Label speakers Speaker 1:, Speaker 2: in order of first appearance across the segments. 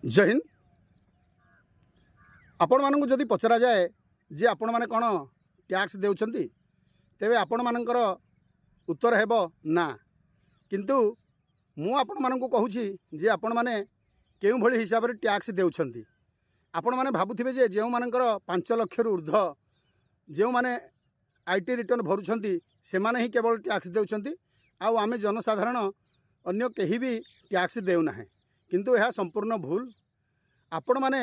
Speaker 1: जय हिंद। आपण मानक जदि पचरा जाए जे आपण माने कौन टैक्स देउछंती तेबे आपण मानकर उत्तर हेबो ना। किंतु मु आपण मानक कहूछि जे आपण माने केउ भली हिसाब रे टैक्स देउछंती। आपण माने भाबुथिबे जे जेउ मानकर 5 लाख रु ऊर्ध्व जेउ माने आईटी रिटर्न भरुछंती से माने ही केवल टैक्स देउछंती। आउ आमे जनसाधारण अन्य केही भी टैक्स देउ नाही। किंतु यह संपूर्ण भूल। आपण माने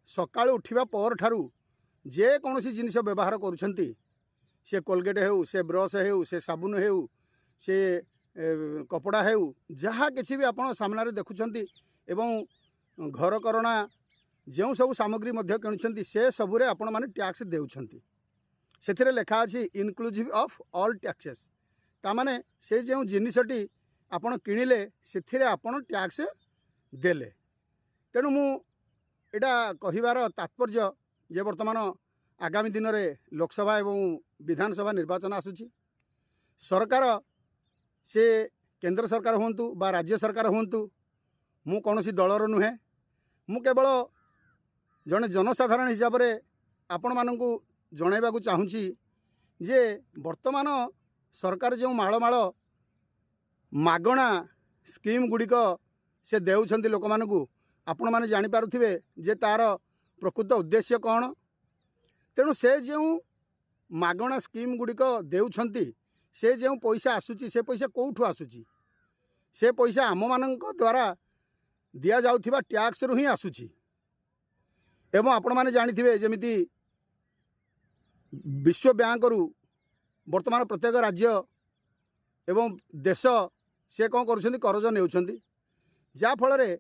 Speaker 1: सकाळु उठिबा पर ठारू जे कोनोसी जिनिस व्यवहार करूछंती से कोलगेट हेउ से ब्रश हेउ से साबुन हेउ से कपड़ा हेउ जहाँ किसी भी आपण सामना रे देखुछंती एवं घर करना जो सब सामग्री मध्य किणुछंती से सबुरे आपण माने टैक्स देउछंती। सेथिरे लेखा अछि इनक्लूसिव ऑफ ऑल टैक्सेस। ता माने से जो जिनिसटी आपण किणिले सेथिरे आपण टैक्स देले। तेणु मु एटा कहिबार तात्पर्य जे वर्तमान आगामी दिन में लोकसभा एवं विधानसभा निर्वाचन आसुची। सरकार से केंद्र सरकार हुंतु बा राज्य सरकार हुंतु मु कौनसी दलर नुहे। मु केवल जने जनसाधारण हिसाब रे आपण मानकु जणाइबाकु चाहूँची जे वर्तमान सरकार जो माळ मागणा स्कीम गुड़िक से देउछंती लोक मानकु आपण माने जानि पारुथिबे जे तार प्रकृत उद्देश्य कौन। तेणु से जो मागणा स्कीम गुड़िक देउछंती से जो पैसा आसुची से पैसा कोठु आसुची से पैसा आम मानक द्वारा दिया जाउथिबा टैक्स रु ही आसुची। एवं आपण माने जानिथिबे जेमिति विश्व बैंक रु वर्तमान प्रत्येक राज्य एवं देश से कौन करुछंती करज नेउछंती जा फल रे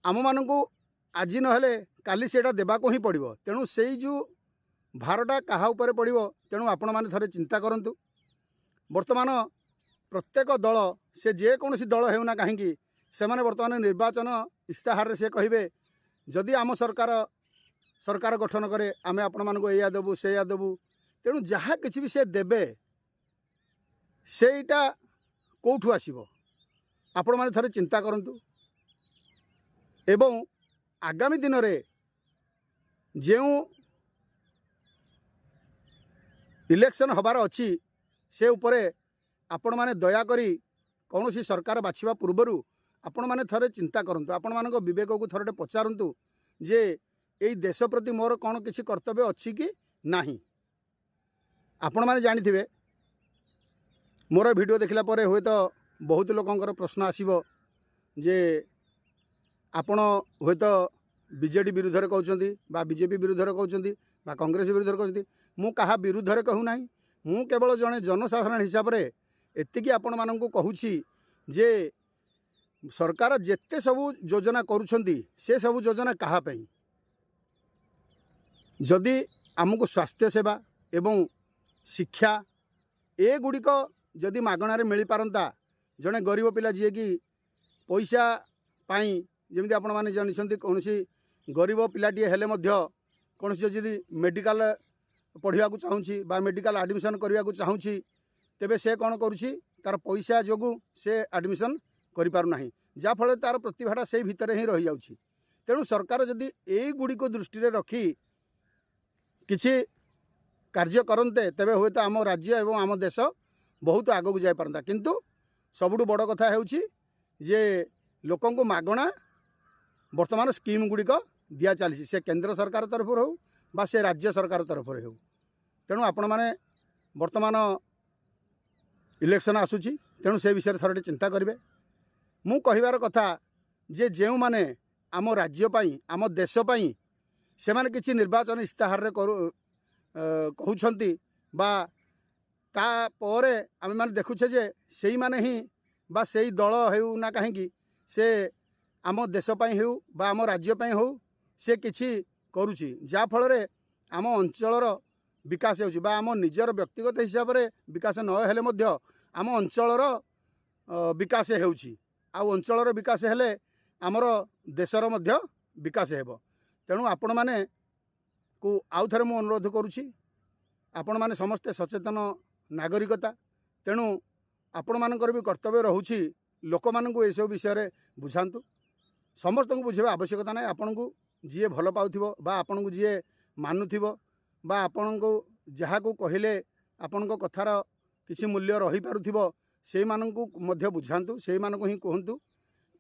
Speaker 1: आम मानकु आज नहेले काली सेटा देबाको ही पड़िबो। तेणु सेई जो भारटा काहा उपरे पड़िबो तेणु आपण माने थरे चिंता करंतु। वर्तमान प्रत्येक दल से जे कोनोसी दल हेउना काहेकि से माने वर्तमान निर्वाचन इस्ताहार रे से कहिबे जदि आम सरकार गठन करे आमे आपण मानकु एया देबु सेया देबु। तेणु जहाँ किछि भी से देबे सेटा कोठु आसीबो आपण माने थरे चिंता करंतु। एवं आगामी दिन में जो इलेक्शन हबार अच्छी से उपरे आपण माने दया करी कौन सी सरकार बाछिबा पूर्वरु आपण माने थरे चिंता करंतु। आपण मानक विवेक को थरटे पचारंतु जे एई देश प्रति मोर कौन किसी कर्तव्य अच्छी कि नाही। आपण माने जानिथिबे मोर वीडियो देखला परे हुए तो बहुत लोकंकर प्रश्न आसीबो जे आपण हुए तो बीजेडी विरुद्ध रे कहउछंती बा बीजेपी विरुद्ध रे कहउछंती बा कांग्रेस विरुद्ध रे कहउछंती। मु कहा विरुद्ध रे कहू नाही। मु केवल जने जनसाधारण हिसाब रे एतिकी आपण माननकु कहूछि जे सरकार जेते सबु योजना करूछंती से सबु योजना कहा पई जदि आमको स्वास्थ्य सेवा एवं शिक्षा ए गुड़िक जदि मागणार मिल पारंता जने गरीब पिला जी कि पैसा पाई जमी आपण मैंने जानते कौन गरीब पिलाटी हेले कौन जदि मेडिकल पढ़ा चाहूँगी बा मेडिकल एडमिशन करने को चाहूँगी तेबे से कौन करुँची तार पैसा जोगु से एडमिशन करि पारु नाही जाफल तार प्रतिभाटा से भितर ही रही जाउछि। तेणु सरकार जदि एई गुड़ी को दृष्टि रे रखी किछि कार्य करते तेबे हुए तो आम राज्य एवं आम देश बहुत आगक जाई पारंता। किंतु सबुठु बड़ कथा हेउछि जे लोकंको मागणा वर्तमान स्कीम गुड़िक दिया चली से केंद्र सरकार तरफ हो बा से राज्य सरकार तरफ हो। तेणु आपण माने वर्तमान इलेक्शन आसुची तेणु से विषय थरटे चिंता करेंगे। मु कहिबार कथा जे जेउ माने आम राज्य पाई आम देश पाई से माने किछि निर्वाचन इस्ताहार रे कहउछंती बा ता परे आमे माने देखुछे जे सेही माने ही बा सेही दल हेउ ना काहेकि से आम देश पाई हेउ बा आम राज्य पाई हो से किछि करूछि जा फल रे आम अंचलर विकास होउछि बा आम निजर व्यक्तिगत हिसाब रे विकास न हेले मध्य आम अंचलर विकास हेउछि। आउ अंचलर विकास हेले आमर देशर मध्य विकास हेबो। तेणु आपण माने को आउ थरे मु अनुरोध करूछि आपण माने समस्ते सचेतन नागरिकता। तेणु आपण मानकर भी कर्तव्य रहुछि लोक मानकु ए सब विषय रे बुझांतु। समस्त को बुझेवा आवश्यकता ना आपण को जी भल पाउथिबो बा आपण को जी मानुथिबो बा आपण को जहाँ को कहले आपण को कथार किसी मूल्य रही पारुथिबो से माननकु मध्य बुझांतु से मानकु ही कहंतु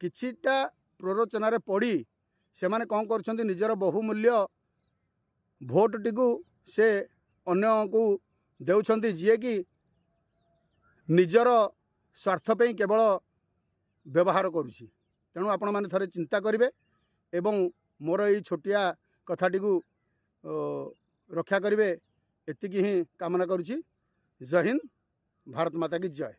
Speaker 1: किछिटा प्ररोचना रे पड़ी से माने कौन करछन्ति निजर बहुमूल्य भोट टिकु से अन्य को देउछन्ति जे कि निजर स्वार्थ पे केवल व्यवहार करुछि। तेणु आपण माने थरे चिंता करिवे एवं मोर ये छोटिया कथाटी को रक्षा करिवे एतिकी ही कामना करुछि। जय हिंद, भारत माता की जय।